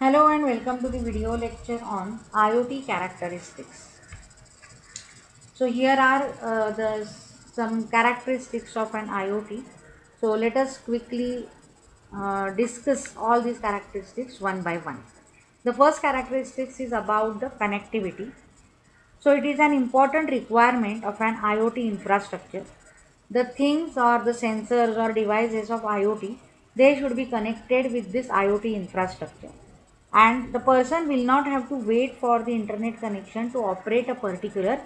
Hello and welcome to the video lecture on IoT characteristics. So here are the some characteristics of an IoT. So let us quickly discuss all these characteristics one by one. The first characteristics is about the connectivity. So it is an important requirement of an IoT infrastructure. The things or the sensors or devices of IoT, they should be connected with this IoT infrastructure. And the person will not have to wait for the internet connection to operate a particular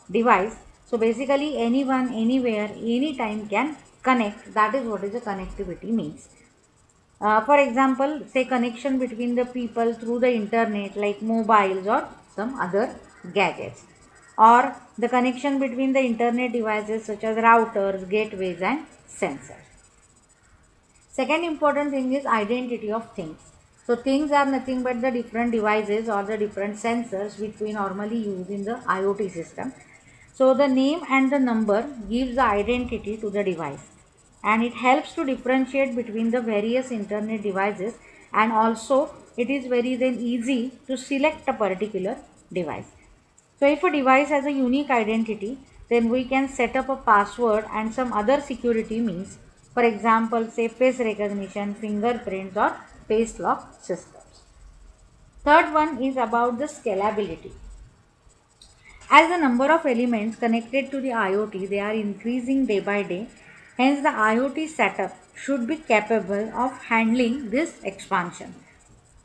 device. So basically anyone, anywhere, anytime can connect. That is what is the connectivity means. For example, say connection between the people through the internet like mobiles or some other gadgets, or the connection between the internet devices such as routers, gateways and sensors. Second important thing is identity of things. So things are nothing but the different devices or the different sensors which we normally use in the IoT system. So the name and the number gives the identity to the device, and it helps to differentiate between the various internet devices, and also it is very then easy to select a particular device. So if a device has a unique identity, then we can set up a password and some other security means, for example, say face recognition, fingerprints or face lock systems. Third one is about the scalability. As the number of elements connected to the IoT, they are increasing day by day. Hence, the IoT setup should be capable of handling this expansion.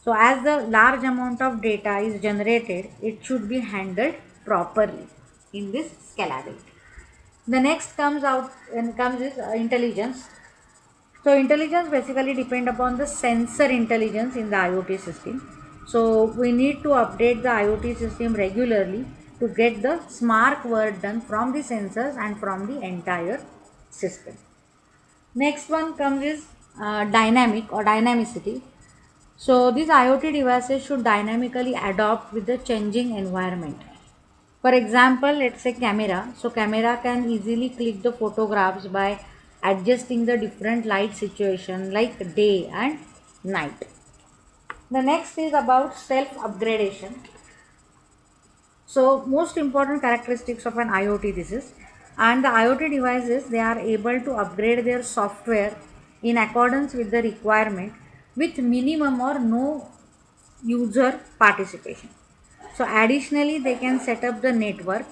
So, as the large amount of data is generated, it should be handled properly in this scalability. The next comes is intelligence. So intelligence basically depend upon the sensor intelligence in the IoT system. So we need to update the IoT system regularly to get the smart work done from the sensors and from the entire system. Next one comes is dynamic or dynamicity. So these IoT devices should dynamically adapt with the changing environment. For example, let's say camera. So camera can easily click the photographs by adjusting the different light situation like day and night. The next is about self upgradation. So most important characteristics of an IoT this is, and the IoT devices, they are able to upgrade their software in accordance with the requirement with minimum or no user participation. So additionally, they can set up the network,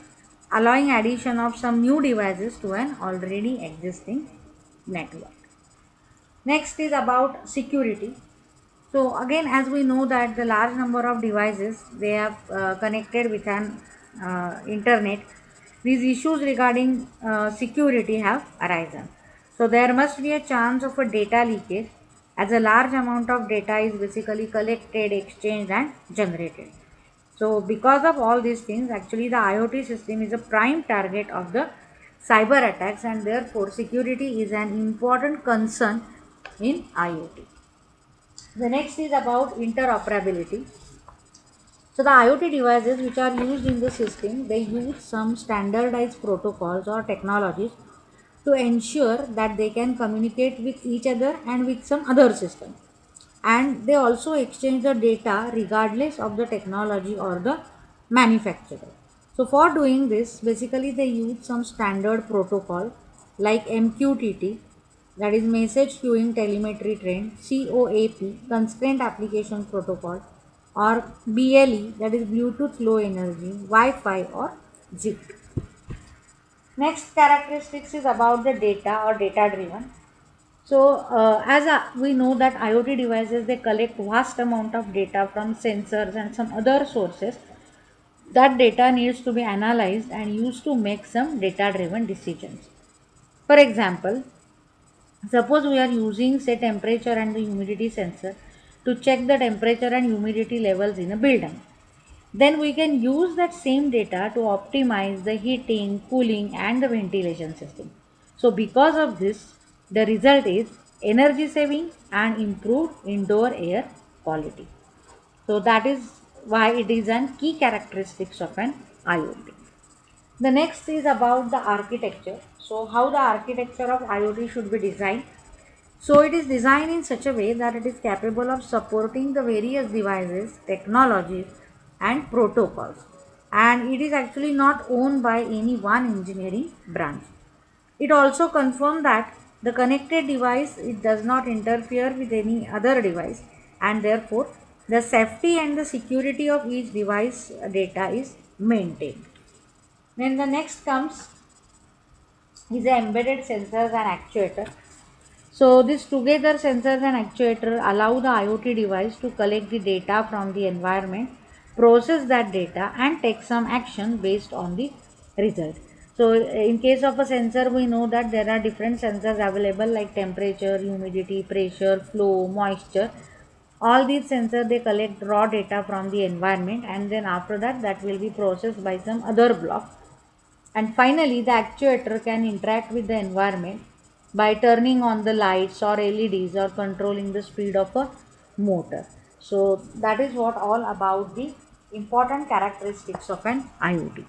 allowing addition of some new devices to an already existing network. Next is about security. So again, as we know that the large number of devices, they have connected with an internet, these issues regarding security have arisen. So there must be a chance of a data leakage, as a large amount of data is basically collected, exchanged and generated. So because of all these things, actually the IoT system is a prime target of the cyber attacks, and therefore security is an important concern in IoT. The next is about interoperability. So the IoT devices which are used in the system, they use some standardized protocols or technologies to ensure that they can communicate with each other and with some other system. And they also exchange the data regardless of the technology or the manufacturer. So for doing this, basically they use some standard protocol like MQTT, that is message queuing telemetry train, COAP, constraint application protocol, or BLE, that is Bluetooth low energy, Wi-Fi or ZIP. Next characteristics is about the data or data driven. So we know that IoT devices, they collect vast amount of data from sensors and some other sources. That data needs to be analyzed and used to make some data driven decisions. For example, suppose we are using say temperature and the humidity sensor to check the temperature and humidity levels in a building. Then we can use that same data to optimize the heating, cooling and the ventilation system. So because of this, the result is energy saving and improved indoor air quality. So that is why it is an key characteristics of an IoT. The next is about the architecture. So how the architecture of IoT should be designed. So it is designed in such a way that it is capable of supporting the various devices, technologies and protocols, and it is actually not owned by any one engineering branch. It also confirmed that the connected device, it does not interfere with any other device, and therefore the safety and the security of each device data is maintained. Then the next comes is the embedded sensors and actuator. So this together sensors and actuator allow the IoT device to collect the data from the environment, process that data and take some action based on the result. So in case of a sensor, we know that there are different sensors available like temperature, humidity, pressure, flow, moisture. All these sensors, they collect raw data from the environment, and then after that, that will be processed by some other block, and finally, the actuator can interact with the environment by turning on the lights or LEDs or controlling the speed of a motor. So, that is what all about the important characteristics of an IoT.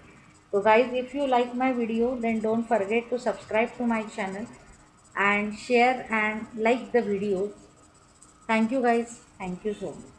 So, guys, if you like my video, then don't forget to subscribe to my channel and share and like the videos. Thank you, guys. Thank you so much.